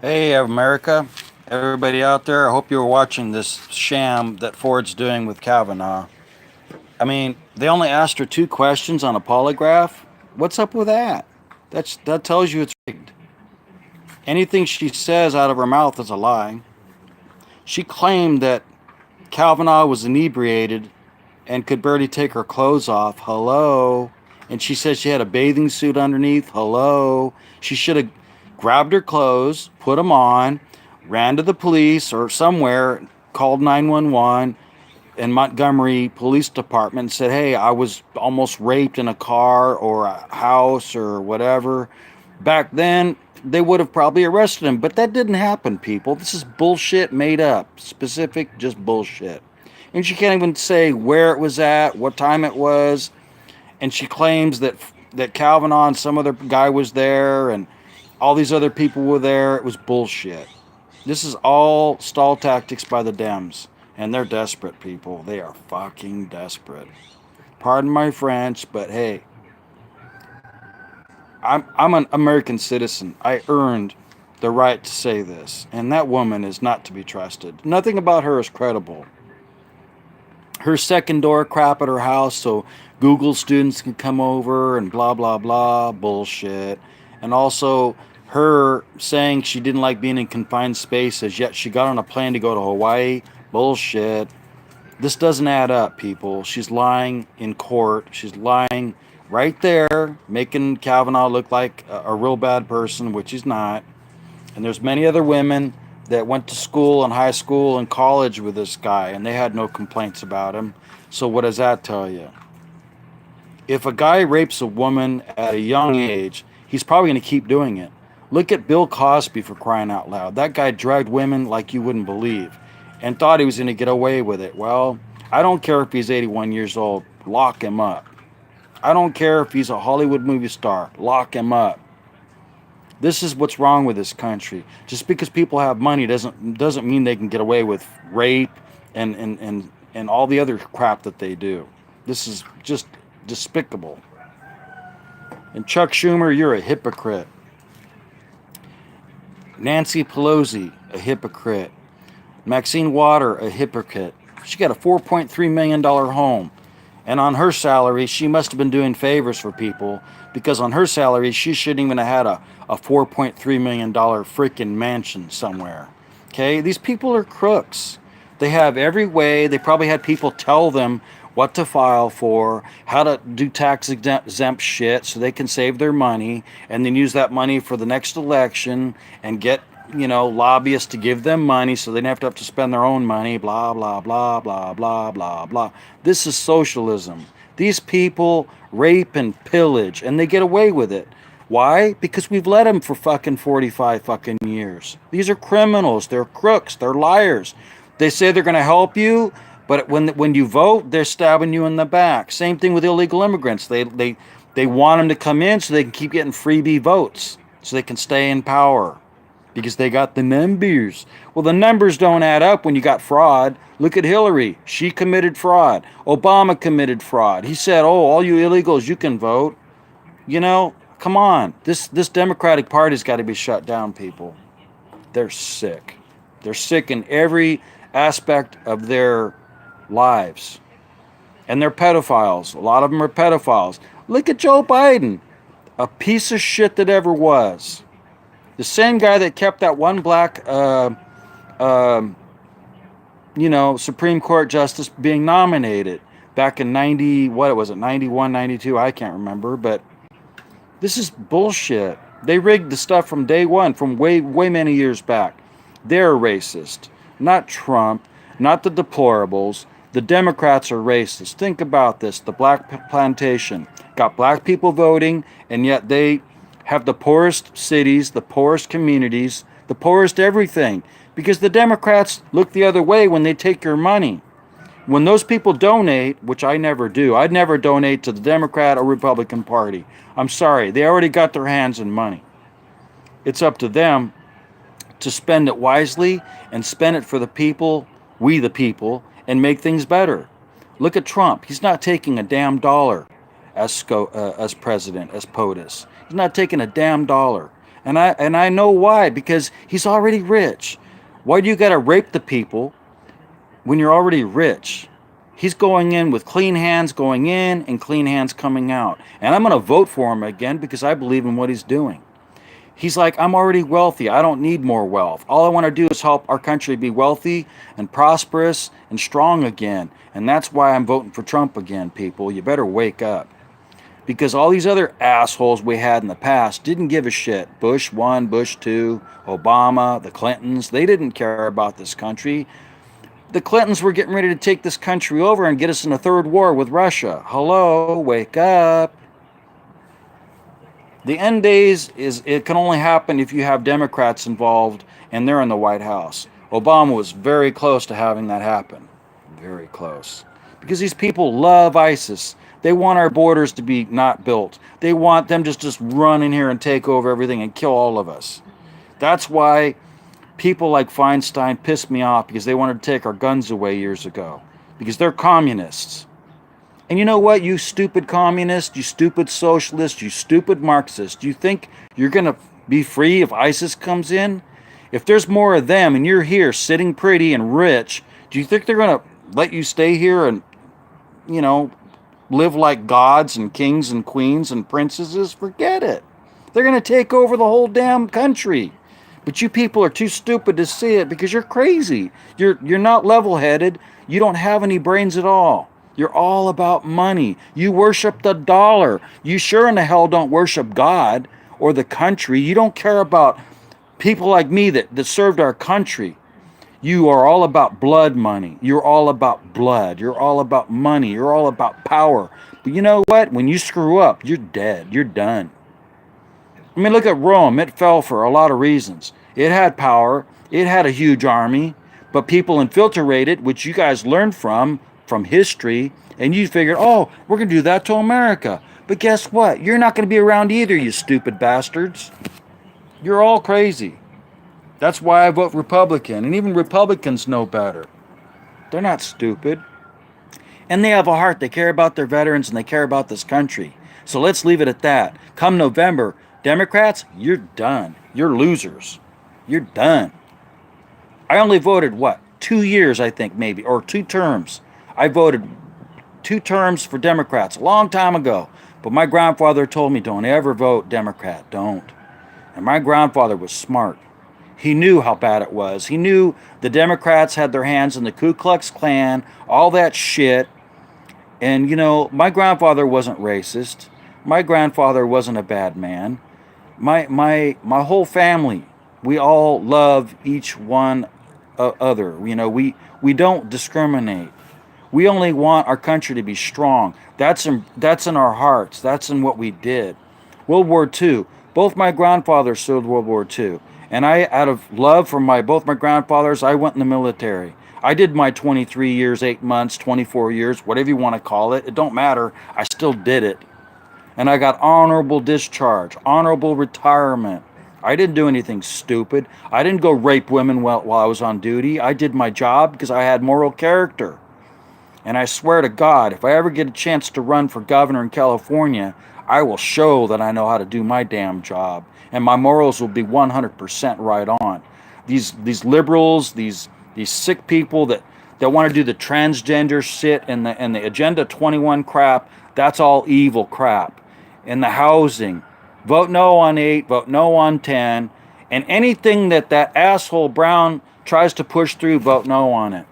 Hey, America, everybody out there. I hope you were watching this sham that Ford's doing with Kavanaugh. I mean, they only asked her two questions on a polygraph. What's up with that? That tells you it's rigged. Anything she says out of her mouth is a lie. She claimed that Kavanaugh was inebriated and could barely take her clothes off. Hello. And she said she had a bathing suit underneath. Hello. She should have grabbed her clothes, put them on, ran to the police or somewhere, called 911 and Montgomery Police Department and said, hey, I was almost raped in a car or a house or whatever. Back then, they would have probably arrested him, but that didn't happen, people. This is bullshit made up, specific, just bullshit. And she can't even say where it was at, what time it was, and she claims that Kavanaugh and some other guy was there, and all these other people were there. It was bullshit. This is all stall tactics by the Dems, and they're desperate, people. They are fucking desperate. Pardon my French, but hey, I'm an American citizen. I earned the right to say this, and that woman is not to be trusted. Nothing about her is credible. Her second door crap at her house so Google students can come over and blah blah blah bullshit. And also her saying she didn't like being in confined spaces, yet she got on a plane to go to Hawaii. Bullshit. This doesn't add up, people. She's lying in court. She's lying right there, making Kavanaugh look like a real bad person, which he's not. And there's many other women that went to school and high school and college with this guy, and they had no complaints about him. So what does that tell you? If a guy rapes a woman at a young age, he's probably going to keep doing it. Look at Bill Cosby, for crying out loud. That guy dragged women like you wouldn't believe and thought he was going to get away with it. Well, I don't care if he's 81 years old. Lock him up. I don't care if he's a Hollywood movie star. Lock him up. This is what's wrong with this country. Just because people have money doesn't mean they can get away with rape and all the other crap that they do. This is just despicable. And Chuck Schumer, you're a hypocrite. Nancy Pelosi, a hypocrite. Maxine Water, a hypocrite. She got a $4.3 million home. And on her salary, she must have been doing favors for people because on her salary, she shouldn't even have had a $4.3 million freaking mansion somewhere. Okay? These people are crooks. They have every way. They probably had people tell them what to file for, how to do tax exempt shit so they can save their money and then use that money for the next election and get, lobbyists to give them money so they don't have to spend their own money, blah, blah, blah, blah, blah, blah, blah. This is socialism. These people rape and pillage and they get away with it. Why? Because we've let them for fucking 45 fucking years. These are criminals. They're crooks. They're liars. They say they're going to help you, but when you vote, they're stabbing you in the back. Same thing with illegal immigrants. They want them to come in so they can keep getting freebie votes, so they can stay in power because they got the numbers. Well, the numbers don't add up when you got fraud. Look at Hillary. She committed fraud. Obama committed fraud. He said, oh, all you illegals, you can vote. Come on. This Democratic Party's got to be shut down, people. They're sick. They're sick in every aspect of their lives. And they're pedophiles. A lot of them are pedophiles. Look at Joe Biden, a piece of shit that ever was. The same guy that kept that one black, Supreme Court justice being nominated back in 91, 92, I can't remember, but this is bullshit. They rigged the stuff from day one, from way many years back. They're racist. Not Trump, not the deplorables. The Democrats are racist. Think about this. The Black Plantation got black people voting, and yet they have the poorest cities, the poorest communities, the poorest everything. Because the Democrats look the other way when they take your money. When those people donate, which I never do, I'd never donate to the Democrat or Republican Party. I'm sorry, they already got their hands in money. It's up to them to spend it wisely and spend it for the people, we the people, and make things better. Look at Trump. He's not taking a damn dollar as president, as POTUS. He's not taking a damn dollar. And I know why, because he's already rich. Why do you got to rape the people when you're already rich? He's going in with clean hands going in and clean hands coming out. And I'm going to vote for him again because I believe in what he's doing. He's like, I'm already wealthy. I don't need more wealth. All I want to do is help our country be wealthy and prosperous and strong again. And that's why I'm voting for Trump again, people. You better wake up. Because all these other assholes we had in the past didn't give a shit. Bush 1, Bush 2, Obama, the Clintons, they didn't care about this country. The Clintons were getting ready to take this country over and get us in a third war with Russia. Hello, wake up. The end days it can only happen if you have Democrats involved and they're in the White House. Obama was very close to having that happen. Very close. Because these people love ISIS. They want our borders to be not built. They want them to just run in here and take over everything and kill all of us. That's why people like Feinstein pissed me off, because they wanted to take our guns away years ago. Because they're communists. And you know what, you stupid communist, you stupid socialist, you stupid Marxist. You think you're going to be free if ISIS comes in? If there's more of them and you're here sitting pretty and rich, do you think they're going to let you stay here and, you know, live like gods and kings and queens and princesses? Forget it. They're going to take over the whole damn country. But you people are too stupid to see it because you're crazy. You're not level-headed. You don't have any brains at all. You're all about money. You worship the dollar. You sure in the hell don't worship God or the country. You don't care about people like me that served our country. You are all about blood money. You're all about blood. You're all about money. You're all about power. But you know what? When you screw up, you're dead. You're done. I mean, look at Rome. It fell for a lot of reasons. It had power. It had a huge army. But people infiltrated, which you guys learned from history, and you figured, oh, we're going to do that to America. But guess what? You're not going to be around either, you stupid bastards. You're all crazy. That's why I vote Republican, and even Republicans know better. They're not stupid. And they have a heart. They care about their veterans, and they care about this country. So let's leave it at that. Come November, Democrats, you're done. You're losers. You're done. I only voted, 2 years, I think, maybe, or 2 terms. I voted 2 terms for Democrats a long time ago. But my grandfather told me, don't ever vote Democrat. Don't. And my grandfather was smart. He knew how bad it was. He knew the Democrats had their hands in the Ku Klux Klan, all that shit. And, you know, my grandfather wasn't racist. My grandfather wasn't a bad man. My whole family, we all love each one other. You know, we don't discriminate. We only want our country to be strong. That's in our hearts. That's in what we did. World War II. Both my grandfathers served World War II. And I, out of love for both my grandfathers, I went in the military. I did my 23 years, 8 months, 24 years, whatever you want to call it. It don't matter. I still did it. And I got honorable discharge, honorable retirement. I didn't do anything stupid. I didn't go rape women while I was on duty. I did my job because I had moral character. And I swear to God, if I ever get a chance to run for governor in California, I will show that I know how to do my damn job. And my morals will be 100% right on. These liberals, these sick people that want to do the transgender shit and the Agenda 21 crap, that's all evil crap. And the housing, vote no on 8, vote no on 10. And anything that asshole Brown tries to push through, vote no on it.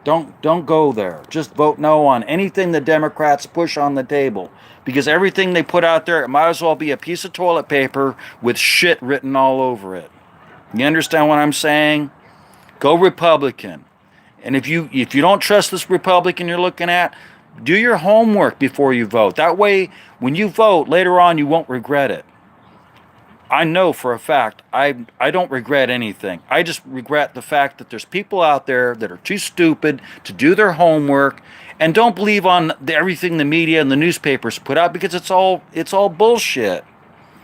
Don't go there. Just vote no on anything the Democrats push on the table. Because everything they put out there, it might as well be a piece of toilet paper with shit written all over it. You understand what I'm saying? Go Republican. And if you don't trust this Republican you're looking at, do your homework before you vote. That way, when you vote, later on you won't regret it. I know for a fact I don't regret anything. I just regret the fact that there's people out there that are too stupid to do their homework and don't believe on everything the media and the newspapers put out, because it's all bullshit.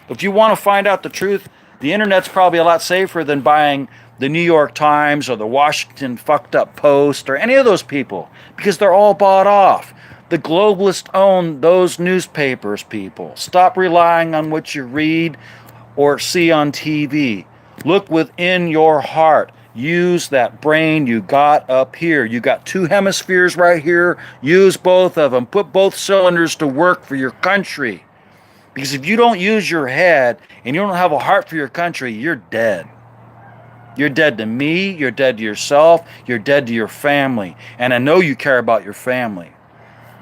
If you want to find out the truth, the internet's probably a lot safer than buying the New York Times or the Washington fucked up Post or any of those people, because they're all bought off. The globalists own those newspapers, people. Stop relying on what you read or see on TV. Look within your heart. Use that brain you got up here. You got two hemispheres right here. Use both of them. Put both cylinders to work for your country. Because if you don't use your head and you don't have a heart for your country, you're dead. You're dead to me. You're dead to yourself. You're dead to your family. And I know you care about your family.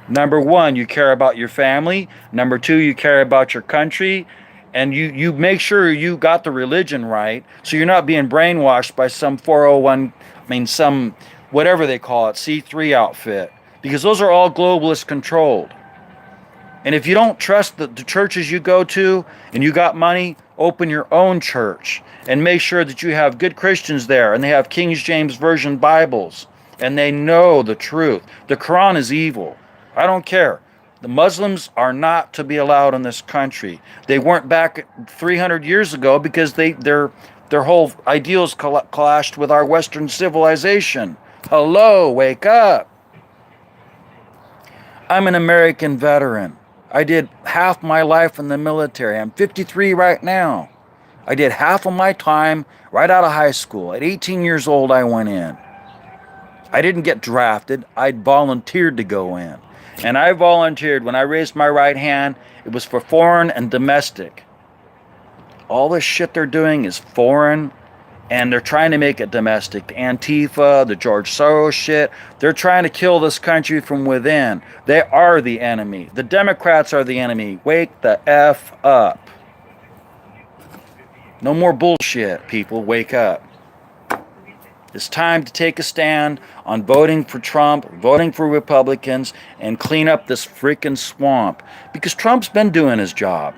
Number one, you care about your family. Number two, you care about your country. And you make sure you got the religion right, so you're not being brainwashed by some 401, some whatever they call it, C3 outfit. Because those are all globalist controlled. And if you don't trust the churches you go to and you got money, open your own church and make sure that you have good Christians there and they have King James Version Bibles and they know the truth. The Quran is evil. I don't care. The Muslims are not to be allowed in this country. They weren't back 300 years ago because their whole ideals clashed with our Western civilization. Hello, wake up. I'm an American veteran. I did half my life in the military. I'm 53 right now. I did half of my time right out of high school. At 18 years old, I went in. I didn't get drafted. I volunteered to go in. And I volunteered. When I raised my right hand, it was for foreign and domestic. All this shit they're doing is foreign, and they're trying to make it domestic. The Antifa, the George Soros shit, they're trying to kill this country from within. They are the enemy. The Democrats are the enemy. Wake the F up. No more bullshit, people. Wake up. It's time to take a stand on voting for Trump, voting for Republicans, and clean up this freaking swamp. Because Trump's been doing his job,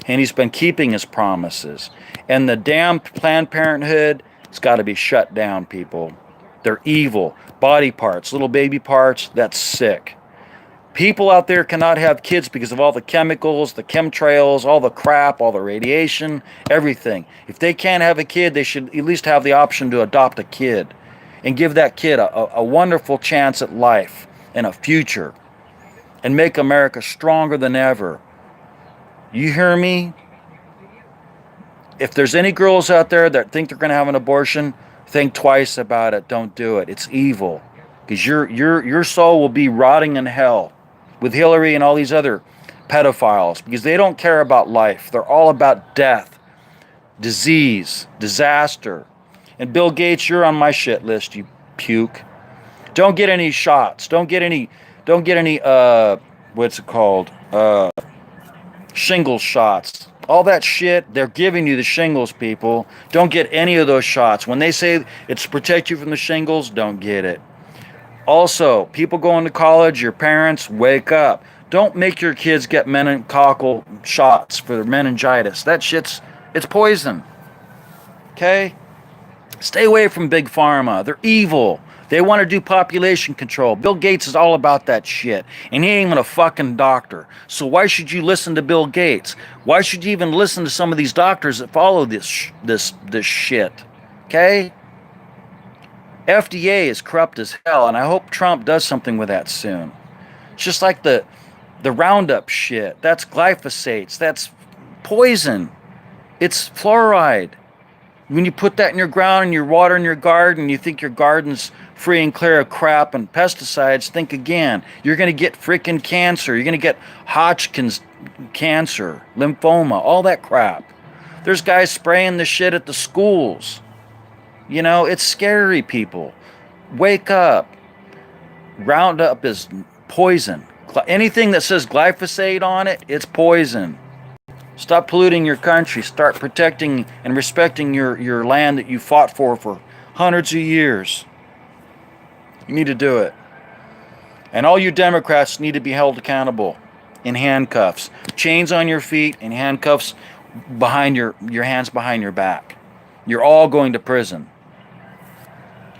and he's been keeping his promises. And the damn Planned Parenthood, it's got to be shut down, people. They're evil. Body parts, little baby parts, that's sick. People out there cannot have kids because of all the chemicals, the chemtrails, all the crap, all the radiation, everything. If they can't have a kid, they should at least have the option to adopt a kid and give that kid a wonderful chance at life and a future and make America stronger than ever. You hear me? If there's any girls out there that think they're going to have an abortion, think twice about it. Don't do it. It's evil. Because your soul will be rotting in hell with Hillary and all these other pedophiles, because they don't care about life. They're all about death, disease, disaster. And Bill Gates, you're on my shit list, you puke. Don't get any shots. Don't get any what's it called? Shingles shots. All that shit, they're giving you the shingles, people. Don't get any of those shots. When they say it's to protect you from the shingles, don't get it. Also, people going to college, your parents, wake up. Don't make your kids get meningococcal shots for meningitis. That shit's, it's poison. Okay? Stay away from Big Pharma. They're evil. They want to do population control. Bill Gates is all about that shit. And he ain't even a fucking doctor. So why should you listen to Bill Gates? Why should you even listen to some of these doctors that follow this shit? Okay? FDA is corrupt as hell, and I hope Trump does something with that soon. It's just like the Roundup shit. That's glyphosates. That's poison. It's fluoride. When you put that in your ground and your water in your garden, you think your garden's free and clear of crap and pesticides, think again. You're going to get freaking cancer. You're going to get Hodgkin's cancer, lymphoma, all that crap. There's guys spraying the shit at the schools. You know, it's scary, people. Wake up. Roundup is poison. Anything that says glyphosate on it, it's poison. Stop polluting your country. Start protecting and respecting your land that you fought for hundreds of years. You need to do it. And all you Democrats need to be held accountable in handcuffs. Chains on your feet and handcuffs behind your hands behind your back. You're all going to prison.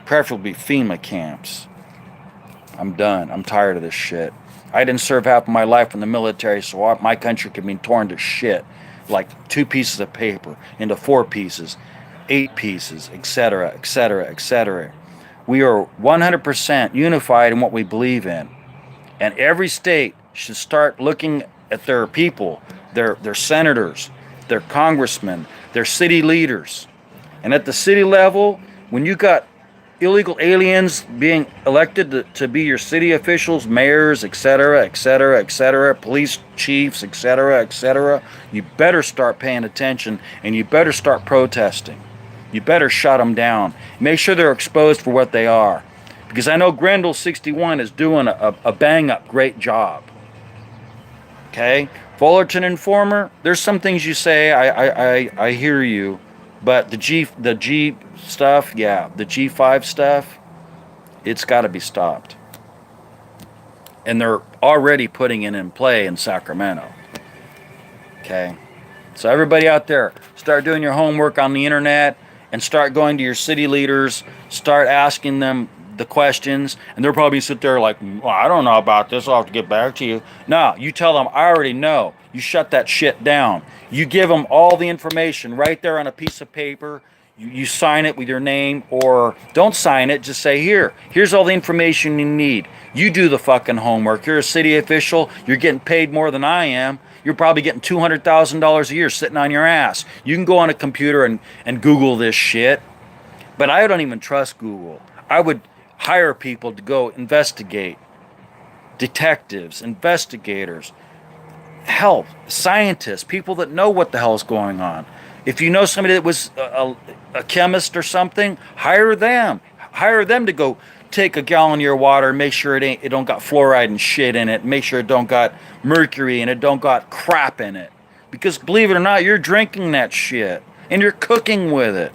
Preferably FEMA camps. I'm done. I'm tired of this shit. I didn't serve half of my life in the military, so my country could be torn to shit. Like 2 pieces of paper into 4 pieces, 8 pieces, etc., etc., etc. We are 100% unified in what we believe in. And every state should start looking at their people, their senators, their congressmen, They're city leaders. And at the city level, when you got illegal aliens being elected to be your city officials, mayors, etc., etc., etc., police chiefs, etc., etc., you better start paying attention and you better start protesting. You better shut them down. Make sure they're exposed for what they are. Because I know Grendel 61 is doing a bang-up great job. Okay? Fullerton Informer, there's some things you say, I hear you. But the G stuff, yeah, the G5 stuff, it's got to be stopped. And they're already putting it in play in Sacramento. Okay? So everybody out there, start doing your homework on the internet and start going to your city leaders, start asking them the questions, and they'll probably sit there like, well, I don't know about this, I'll have to get back to you. No, you tell them, I already know. You shut that shit down. You give them all the information right there on a piece of paper. You sign it with your name, or don't sign it, just say, here's all the information you need. You do the fucking homework. You're a city official, you're getting paid more than I am. You're probably getting $200,000 a year sitting on your ass. You can go on a computer and Google this shit. But I don't even trust Google. I would hire people to go investigate. Detectives, investigators, help, scientists, people that know what the hell is going on. If you know somebody that was a chemist or something, hire them. Hire them to go take a gallon of your water and make sure it don't got fluoride and shit in it. Make sure it don't got mercury and it don't got crap in it. Because believe it or not, you're drinking that shit and you're cooking with it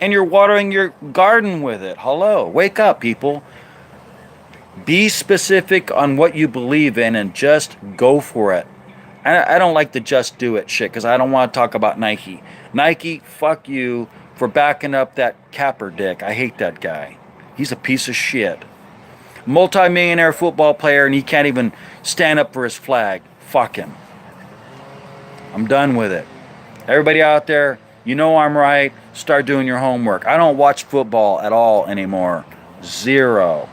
and you're watering your garden with it. Hello, wake up, people. Be specific on what you believe in and just go for it. I don't like the just do it shit because I don't want to talk about Nike. Nike, fuck you for backing up that Kaepernick. I hate that guy. He's a piece of shit. Multi-millionaire football player and he can't even stand up for his flag. Fuck him. I'm done with it. Everybody out there, you know I'm right. Start doing your homework. I don't watch football at all anymore. Zero.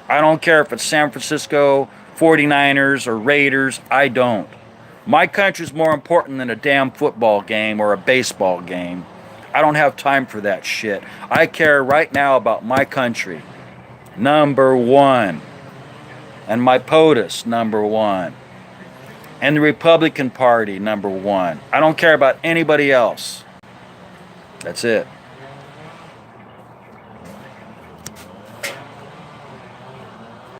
I don't care if it's San Francisco 49ers or Raiders. I don't. My country's more important than a damn football game or a baseball game. I don't have time for that shit. I care right now about my country. Number one. And my POTUS, number one. And the Republican Party, number one. I don't care about anybody else. That's it.